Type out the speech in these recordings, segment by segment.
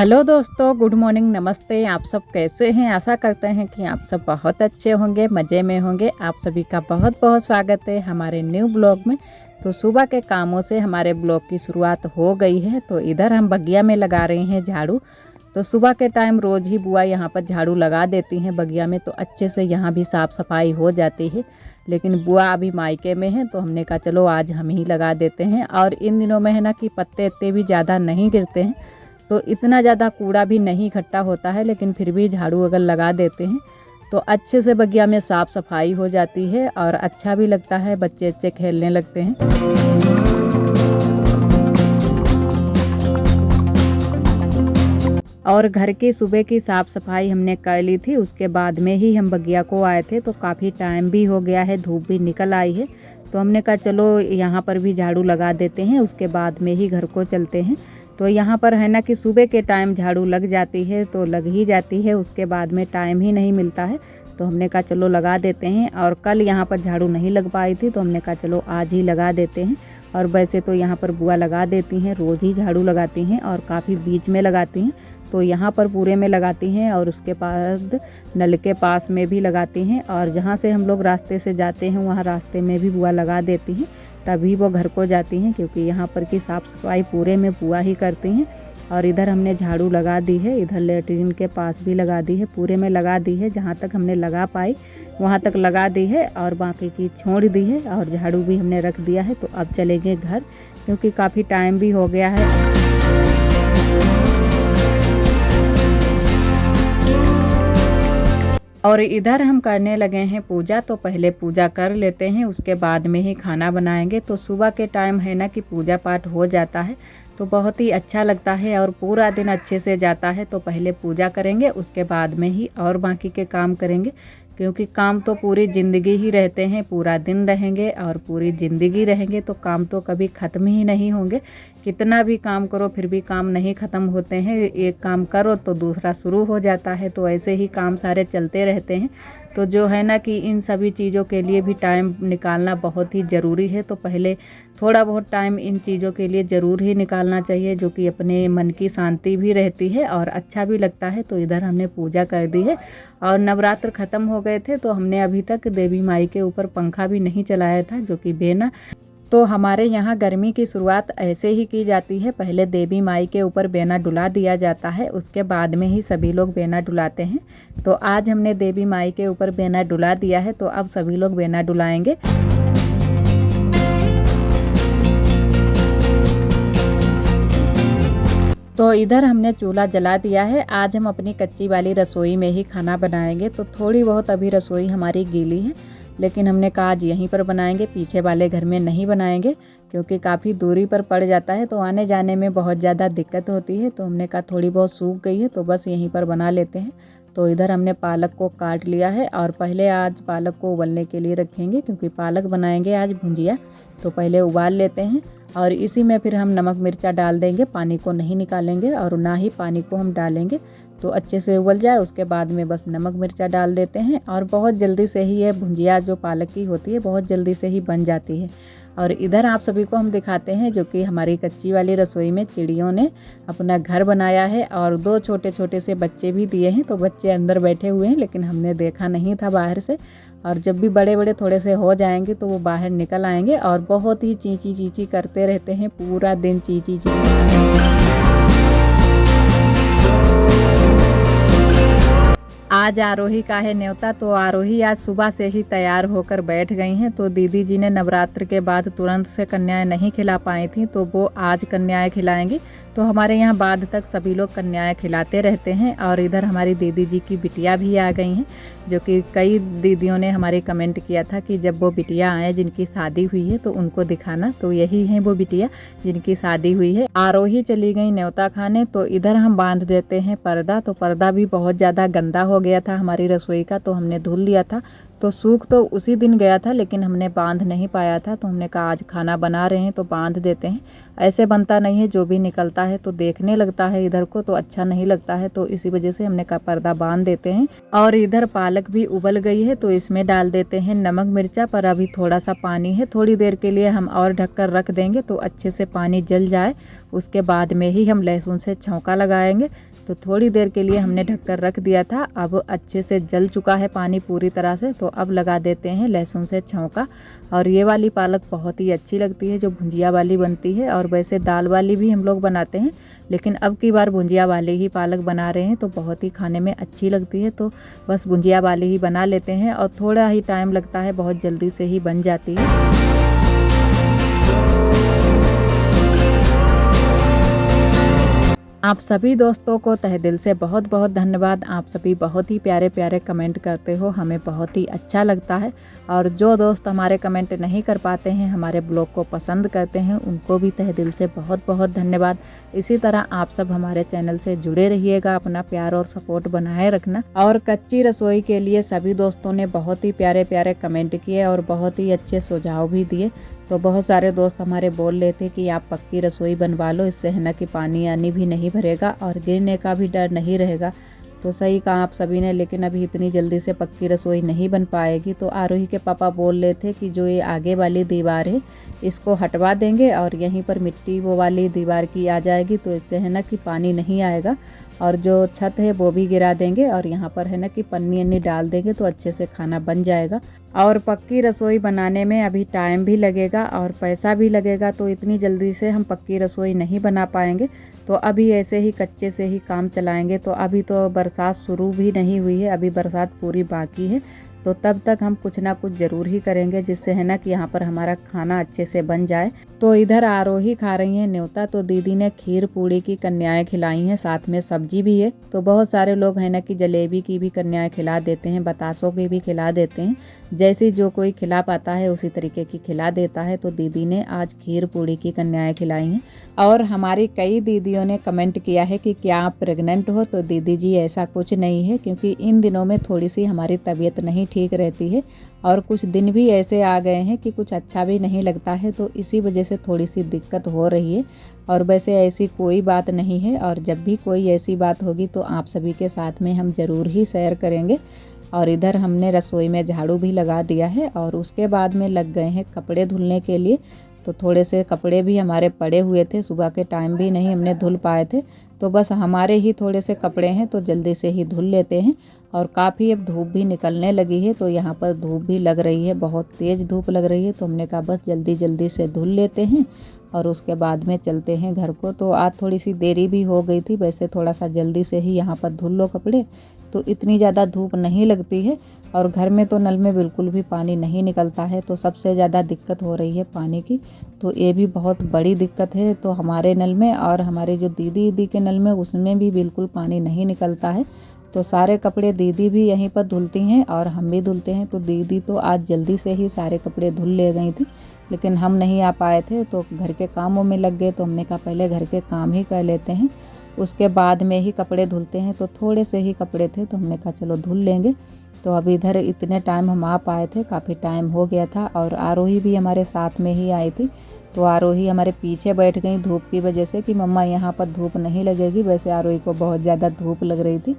Hello दोस्तों, good morning, नमस्ते। आप सब कैसे हैं? आशा करते हैं कि आप सब बहुत अच्छे होंगे, मज़े में होंगे। आप सभी का बहुत बहुत स्वागत है हमारे न्यू ब्लॉग में। तो सुबह के कामों से हमारे ब्लॉग की शुरुआत हो गई है। तो इधर हम बगिया में लगा रहे हैं झाड़ू। तो सुबह के टाइम रोज़ ही बुआ यहाँ पर झाड़ू लगा देती हैं बगिया में, तो अच्छे से यहाँ भी साफ़ सफाई हो जाती है। लेकिन बुआ अभी मायके में है, तो हमने कहा चलो आज हम ही लगा देते हैं। और इन दिनों में है ना कि पत्ते इतने भी ज़्यादा नहीं गिरते हैं, तो इतना ज़्यादा कूड़ा भी नहीं इकट्ठा होता है। लेकिन फिर भी झाड़ू अगर लगा देते हैं तो अच्छे से बगिया में साफ़ सफाई हो जाती है और अच्छा भी लगता है, बच्चे अच्छे खेलने लगते हैं। और घर की सुबह की साफ़ सफाई हमने कर ली थी, उसके बाद में ही हम बगिया को आए थे। तो काफ़ी टाइम भी हो गया है, धूप भी निकल आई है, तो हमने कहा चलो यहाँ पर भी झाड़ू लगा देते हैं, उसके बाद में ही घर को चलते हैं। तो यहाँ पर है ना कि सुबह के टाइम झाड़ू लग जाती है तो लग ही जाती है, उसके बाद में टाइम ही नहीं मिलता है। तो हमने कहा चलो लगा देते हैं। और कल यहाँ पर झाड़ू नहीं लग पाई थी, तो हमने कहा चलो आज ही लगा देते हैं। और वैसे तो यहाँ पर बुआ लगा देती हैं, रोज़ ही झाड़ू लगाती हैं और काफ़ी बीच में लगाती हैं। तो यहाँ पर पूरे में लगाती हैं और उसके बाद नल के पास में भी लगाती हैं। और जहाँ से हम लोग रास्ते से जाते हैं वहाँ रास्ते में भी बुआ लगा देती हैं, तभी वो घर को जाती हैं, क्योंकि यहाँ पर की साफ़ सफाई पूरे में बुआ ही करती हैं। और इधर हमने झाड़ू लगा दी है, इधर लेटरिन के पास भी लगा दी है, पूरे में लगा दी है, जहाँ तक हमने लगा पाई वहाँ तक लगा दी है और बाकी की छोड़ दी है। और झाड़ू भी हमने रख दिया है। तो अब चलेंगे घर, क्योंकि काफ़ी टाइम भी हो गया है। और इधर हम करने लगे हैं पूजा। तो पहले पूजा कर लेते हैं, उसके बाद में ही खाना बनाएंगे। तो सुबह के टाइम है ना कि पूजा पाठ हो जाता है तो बहुत ही अच्छा लगता है और पूरा दिन अच्छे से जाता है। तो पहले पूजा करेंगे, उसके बाद में ही और बाकी के काम करेंगे, क्योंकि काम तो पूरी ज़िंदगी ही रहते हैं, पूरा दिन रहेंगे और पूरी ज़िंदगी रहेंगे, तो काम तो कभी ख़त्म ही नहीं होंगे। कितना भी काम करो फिर भी काम नहीं ख़त्म होते हैं, एक काम करो तो दूसरा शुरू हो जाता है। तो ऐसे ही काम सारे चलते रहते हैं। तो जो है ना कि इन सभी चीज़ों के लिए भी टाइम निकालना बहुत ही ज़रूरी है। तो पहले थोड़ा बहुत टाइम इन चीज़ों के लिए ज़रूर ही निकालना चाहिए, जो कि अपने मन की शांति भी रहती है और अच्छा भी लगता है। तो इधर हमने पूजा कर दी है और नवरात्र ख़त्म हो गए थे, तो हमने अभी तक देवी माई के ऊपर पंखा भी नहीं चलाया था, जो कि बेना। तो हमारे यहाँ गर्मी की शुरुआत ऐसे ही की जाती है, पहले देवी माई के ऊपर बेना डुला दिया जाता है, उसके बाद में ही सभी लोग बेना डुलाते हैं। तो आज हमने देवी माई के ऊपर बेना डुला दिया है, तो अब सभी लोग बेना डुलाएंगे। तो इधर हमने चूल्हा जला दिया है। आज हम अपनी कच्ची वाली रसोई में ही खाना बनाएंगे। तो थोड़ी बहुत अभी रसोई हमारी गीली है, लेकिन हमने कहा आज यहीं पर बनाएंगे, पीछे वाले घर में नहीं बनाएंगे, क्योंकि काफ़ी दूरी पर पड़ जाता है, तो आने जाने में बहुत ज़्यादा दिक्कत होती है। तो हमने कहा थोड़ी बहुत सूख गई है तो बस यहीं पर बना लेते हैं। तो इधर हमने पालक को काट लिया है और पहले आज पालक को उबलने के लिए रखेंगे, क्योंकि पालक बनाएंगे आज भुंजिया। तो पहले उबाल लेते हैं और इसी में फिर हम नमक मिर्चा डाल देंगे, पानी को नहीं निकालेंगे और ना ही पानी को हम डालेंगे। तो अच्छे से उबल जाए उसके बाद में बस नमक मिर्चा डाल देते हैं और बहुत जल्दी से ही ये भुंजिया जो पालक की होती है बहुत जल्दी से ही बन जाती है। और इधर आप सभी को हम दिखाते हैं जो कि हमारी कच्ची वाली रसोई में चिड़ियों ने अपना घर बनाया है और दो छोटे छोटे से बच्चे भी दिए हैं। तो बच्चे अंदर बैठे हुए हैं, लेकिन हमने देखा नहीं था बाहर से। और जब भी बड़े बड़े थोड़े से हो जाएंगे तो वो बाहर निकल आएंगे और बहुत ही चींची चींची करते रहते हैं, पूरा दिन चींची चींची। आज आरोही का है न्योता, तो आरोही आज सुबह से ही तैयार होकर बैठ गई हैं। तो दीदी जी ने नवरात्र के बाद तुरंत से कन्याएं नहीं खिला पाई थी, तो वो आज कन्याएं खिलाएंगी। तो हमारे यहाँ बाद तक सभी लोग कन्याएं खिलाते रहते हैं। और इधर हमारी दीदी जी की बिटिया भी आ गई हैं, जो कि कई दीदियों ने हमारे कमेंट किया था कि जब वो बिटिया आए जिनकी शादी हुई है तो उनको दिखाना। तो यही है वो बिटिया जिनकी शादी हुई है। आरोही चली गई न्योता खाने। तो इधर हम बांध देते हैं पर्दा। तो पर्दा भी बहुत ज़्यादा गंदा हो गया था हमारी रसोई का, तो हमने धुल दिया था। तो सूख तो उसी दिन गया था, लेकिन हमने बांध नहीं पाया था। तो हमने कहा आज खाना बना रहे हैं तो बांध देते हैं, ऐसे बनता नहीं है, जो भी निकलता है तो देखने लगता है इधर को तो अच्छा नहीं लगता है। तो इसी वजह से हमने कहा पर्दा बांध देते हैं। और इधर पालक भी उबल गई है, तो इसमें डाल देते हैं नमक मिर्चा। पर अभी थोड़ा सा पानी है, थोड़ी देर के लिए हम और ढककर रख देंगे तो अच्छे से पानी जल जाए, उसके बाद में ही हम लहसुन से छौंका लगाएंगे। तो थोड़ी देर के लिए हमने ढककर रख दिया था। अब अच्छे से जल चुका है पानी पूरी तरह से। तो अब लगा देते हैं लहसुन से छौंका। और ये वाली पालक बहुत ही अच्छी लगती है जो भुंजिया वाली बनती है, और वैसे दाल वाली भी हम लोग बनाते हैं, लेकिन अब की बार भुंजिया वाली ही पालक बना रहे हैं तो बहुत ही खाने में अच्छी लगती है। तो बस भुंजिया वाली ही बना लेते हैं और थोड़ा ही टाइम लगता है, बहुत जल्दी से ही बन जाती है। आप सभी दोस्तों को तहे दिल से बहुत बहुत धन्यवाद। आप सभी बहुत ही प्यारे प्यारे कमेंट करते हो, हमें बहुत ही अच्छा लगता है। और जो दोस्त हमारे कमेंट नहीं कर पाते हैं, हमारे ब्लॉग को पसंद करते हैं, उनको भी तहे दिल से बहुत बहुत धन्यवाद। इसी तरह आप सब हमारे चैनल से जुड़े रहिएगा, अपना प्यार और सपोर्ट बनाए रखना। और कच्ची रसोई के लिए सभी दोस्तों ने बहुत ही प्यारे प्यारे कमेंट किए और बहुत ही अच्छे सुझाव भी दिए। तो बहुत सारे दोस्त हमारे बोल रहे थे कि आप पक्की रसोई बनवा लो, इससे है ना कि पानी आनी भी नहीं भरेगा और गिरने का भी डर नहीं रहेगा। तो सही कहा आप सभी ने, लेकिन अभी इतनी जल्दी से पक्की रसोई नहीं बन पाएगी। तो आरोही के पापा बोल रहे थे कि जो ये आगे वाली दीवार है इसको हटवा देंगे और यहीं पर मिट्टी वो वाली दीवार की आ जाएगी, तो इससे है ना कि पानी नहीं आएगा। और जो छत है वो भी गिरा देंगे और यहाँ पर है ना कि पन्नी अन्नी डाल देंगे तो अच्छे से खाना बन जाएगा। और पक्की रसोई बनाने में अभी टाइम भी लगेगा और पैसा भी लगेगा, तो इतनी जल्दी से हम पक्की रसोई नहीं बना पाएंगे। तो अभी ऐसे ही कच्चे से ही काम चलाएंगे। तो अभी तो बरसात शुरू भी नहीं हुई है, अभी बरसात पूरी बाकी है। तो तब तक हम कुछ ना कुछ ज़रूर ही करेंगे, जिससे है ना कि यहाँ पर हमारा खाना अच्छे से बन जाए। तो इधर आरोही खा रही हैं न्योता, तो दीदी ने खीर पूड़ी की कन्याएं खिलाई हैं, साथ में सब्जी भी है। तो बहुत सारे लोग हैं ना कि जलेबी की भी कन्याएं खिला देते हैं, बतासों की भी खिला देते हैं, जैसे जो कोई खिला पाता है उसी तरीके की खिला देता है। तो दीदी ने आज खीर पूड़ी की कन्याएं खिलाई हैं। और हमारी कई दीदियों ने कमेंट किया है कि क्या आप प्रेग्नेंट हो? तो दीदी जी ऐसा कुछ नहीं है, क्योंकि इन दिनों में थोड़ी सी हमारी तबीयत नहीं ठीक रहती है और कुछ दिन भी ऐसे आ गए हैं कि कुछ अच्छा भी नहीं लगता है, तो इसी वजह से थोड़ी सी दिक्कत हो रही है। और वैसे ऐसी कोई बात नहीं है, और जब भी कोई ऐसी बात होगी तो आप सभी के साथ में हम ज़रूर ही शेयर करेंगे। और इधर हमने रसोई में झाड़ू भी लगा दिया है और उसके बाद में लग गए हैं कपड़े धुलने के लिए। तो थोड़े से कपड़े भी हमारे पड़े हुए थे, सुबह के टाइम भी नहीं हमने धुल पाए थे, तो बस हमारे ही थोड़े से कपड़े हैं तो जल्दी से ही धुल लेते हैं। और काफ़ी अब धूप भी निकलने लगी है, तो यहाँ पर धूप भी लग रही है, बहुत तेज़ धूप लग रही है। तो हमने कहा बस जल्दी जल्दी से धुल लेते हैं और उसके बाद में चलते हैं घर को। तो आज थोड़ी सी देरी भी हो गई थी, वैसे थोड़ा सा जल्दी से ही यहाँ पर धुल लो कपड़े, तो इतनी ज़्यादा धूप नहीं लगती है। और घर में तो नल में बिल्कुल भी पानी नहीं निकलता है, तो सबसे ज़्यादा दिक्कत हो रही है पानी की। तो ये भी बहुत बड़ी दिक्कत है। तो हमारे नल में और हमारे जो दीदी के नल में, उसमें भी बिल्कुल पानी नहीं निकलता है। तो सारे कपड़े दीदी भी यहीं पर धुलती हैं और हम भी धुलते हैं। तो दीदी तो आज जल्दी से ही सारे कपड़े धुल ले गई थी, लेकिन हम नहीं आ पाए थे, तो घर के कामों में लग गए। तो हमने कहा पहले घर के काम ही कर लेते हैं, उसके बाद में ही कपड़े धुलते हैं। तो थोड़े से ही कपड़े थे, तो हमने कहा चलो धुल लेंगे। तो अब इधर इतने टाइम हम आ पाए थे, काफ़ी टाइम हो गया था। और आरोही भी हमारे साथ में ही आई थी। तो आरोही हमारे पीछे बैठ गई धूप की वजह से कि मम्मा यहाँ पर धूप नहीं लगेगी। वैसे आरोही को बहुत ज़्यादा धूप लग रही थी।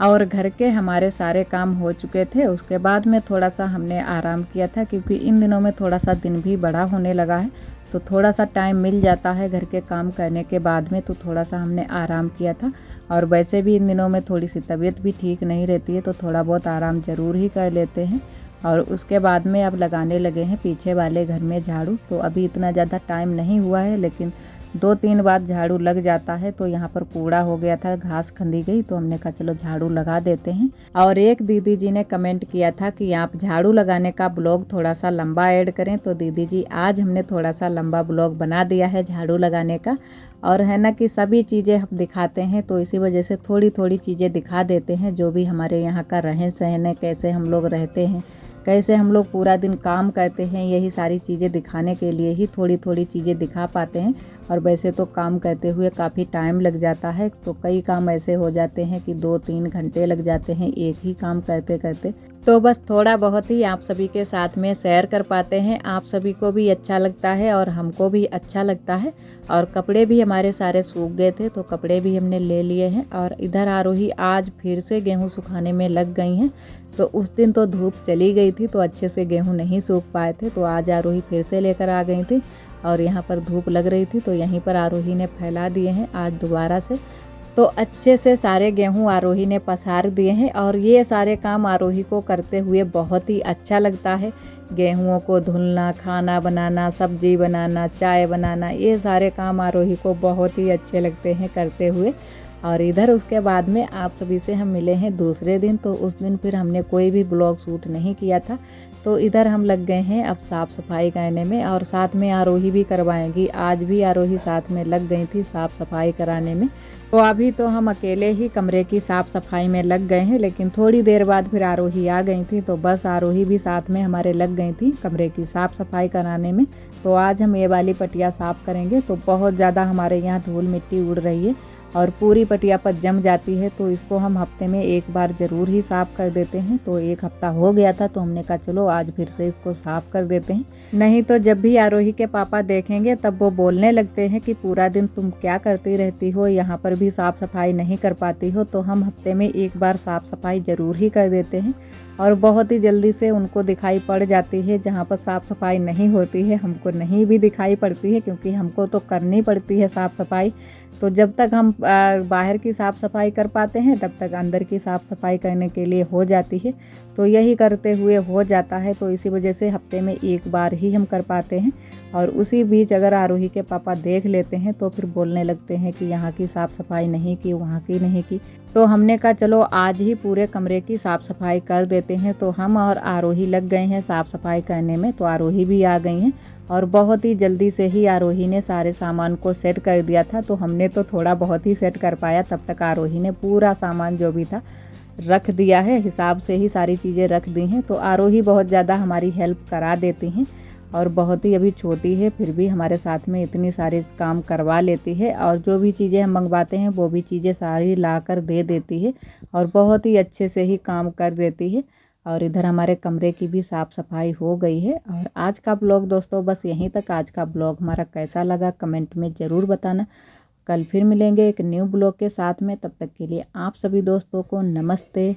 और घर के हमारे सारे काम हो चुके थे। उसके बाद में थोड़ा सा हमने आराम किया था, क्योंकि इन दिनों में थोड़ा सा दिन भी बड़ा होने लगा है, तो थोड़ा सा टाइम मिल जाता है घर के काम करने के बाद में। तो थोड़ा सा हमने आराम किया था। और वैसे भी इन दिनों में थोड़ी सी तबीयत भी ठीक नहीं रहती है, तो थोड़ा बहुत आराम ज़रूर ही कर लेते हैं। और उसके बाद में अब लगाने लगे हैं पीछे वाले घर में झाड़ू। तो अभी इतना ज़्यादा टाइम नहीं हुआ है, लेकिन 2-3 बार झाड़ू लग जाता है। तो यहाँ पर कूड़ा हो गया था, घास खंदी गई, तो हमने कहा चलो झाड़ू लगा देते हैं। और एक दीदी जी ने कमेंट किया था कि आप झाड़ू लगाने का ब्लॉग थोड़ा सा लंबा ऐड करें। तो दीदी जी आज हमने थोड़ा सा लंबा ब्लॉग बना दिया है झाड़ू लगाने का। और है ना कि सभी चीज़ें हम दिखाते हैं, तो इसी वजह से थोड़ी थोड़ी चीज़ें दिखा देते हैं, जो भी हमारे यहाँ का रहन सहन है, कैसे हम लोग रहते हैं, कैसे हम लोग पूरा दिन काम करते हैं, यही सारी चीज़ें दिखाने के लिए ही थोड़ी थोड़ी चीज़ें दिखा पाते हैं। और वैसे तो काम करते हुए काफ़ी टाइम लग जाता है, तो कई काम ऐसे हो जाते हैं कि 2-3 घंटे लग जाते हैं एक ही काम करते करते। तो बस थोड़ा बहुत ही आप सभी के साथ में शेयर कर पाते हैं, आप सभी को भी अच्छा लगता है और हमको भी अच्छा लगता है। और कपड़े भी हमारे सारे सूख गए थे, तो कपड़े भी हमने ले लिए हैं। और इधर आरोही आज फिर से गेहूँ सुखाने में लग गई हैं। तो उस दिन तो धूप चली गई थी तो अच्छे से गेहूँ नहीं सूख पाए थे, तो आज आरोही फिर से लेकर आ गई थी और यहाँ पर धूप लग रही थी तो यहीं पर आरोही ने फैला दिए हैं आज दोबारा से। तो अच्छे से सारे गेहूं आरोही ने पसार दिए हैं और ये सारे काम आरोही को करते हुए बहुत ही अच्छा लगता है। गेहूं को धुलना, खाना बनाना, सब्जी बनाना, चाय बनाना, ये सारे काम आरोही को बहुत ही अच्छे लगते हैं करते हुए। और इधर उसके बाद में आप सभी से हम मिले हैं दूसरे दिन, तो उस दिन फिर हमने कोई भी ब्लॉग शूट नहीं किया था। तो इधर हम लग गए हैं अब साफ़ सफाई करने में और साथ में आरोही भी करवाएंगी। आज भी आरोही साथ में लग गई थी साफ़ सफाई कराने में। तो अभी तो हम अकेले ही कमरे की साफ़ सफाई में लग गए हैं, लेकिन थोड़ी देर बाद फिर आरोही आ गई थी तो बस आरोही भी साथ में हमारे लग गई थी कमरे की साफ़ सफाई कराने में। तो आज हम ये वाली पटिया साफ़ करेंगे। तो बहुत ज़्यादा हमारे यहाँ धूल मिट्टी उड़ रही है और पूरी पटिया पर जम जाती है, तो इसको हम हफ्ते में एक बार ज़रूर ही साफ़ कर देते हैं। तो एक हफ्ता हो गया था तो हमने कहा चलो आज फिर से इसको साफ़ कर देते हैं। नहीं तो जब भी आरोही के पापा देखेंगे तब वो बोलने लगते हैं कि पूरा दिन तुम क्या करती रहती हो, यहाँ पर भी साफ़ सफाई नहीं कर पाती हो। तो हम हफ्ते में एक बार साफ़ सफाई ज़रूर ही कर देते हैं और बहुत ही जल्दी से उनको दिखाई पड़ जाती है। जहाँ पर साफ़ सफाई नहीं होती है हमको नहीं भी दिखाई पड़ती है, क्योंकि हमको तो करनी पड़ती है साफ़ सफाई। तो जब तक हम बाहर की साफ़ सफाई कर पाते हैं तब तक अंदर की साफ़ सफाई करने के लिए हो जाती है। तो यही करते हुए हो जाता है, तो इसी वजह से हफ्ते में एक बार ही हम कर पाते हैं। और उसी बीच अगर आरोही के पापा देख लेते हैं तो फिर बोलने लगते हैं कि यहाँ की साफ़ सफाई नहीं की, वहाँ की नहीं की। तो हमने कहा चलो आज ही पूरे कमरे की साफ़ सफाई कर देते हैं। तो हम और आरोही लग गए हैं साफ़ सफाई करने में। तो आरोही भी आ गई हैं और बहुत ही जल्दी से ही आरोही ने सारे सामान को सेट कर दिया था। तो हमने तो थोड़ा बहुत ही सेट कर पाया, तब तक आरोही ने पूरा सामान जो भी था रख दिया है, हिसाब से ही सारी चीज़ें रख दी हैं। तो आरोही बहुत ज़्यादा हमारी हेल्प करा देती हैं और बहुत ही अभी छोटी है फिर भी हमारे साथ में इतनी सारे काम करवा लेती है और जो भी चीज़ें हम मंगवाते हैं वो भी चीज़ें सारी ला कर दे देती है और बहुत ही अच्छे से ही काम कर देती है। और इधर हमारे कमरे की भी साफ़ सफाई हो गई है। और आज का ब्लॉग दोस्तों बस यहीं तक। आज का ब्लॉग हमारा कैसा लगा कमेंट में ज़रूर बताना। कल फिर मिलेंगे एक न्यू ब्लॉग के साथ में, तब तक के लिए आप सभी दोस्तों को नमस्ते।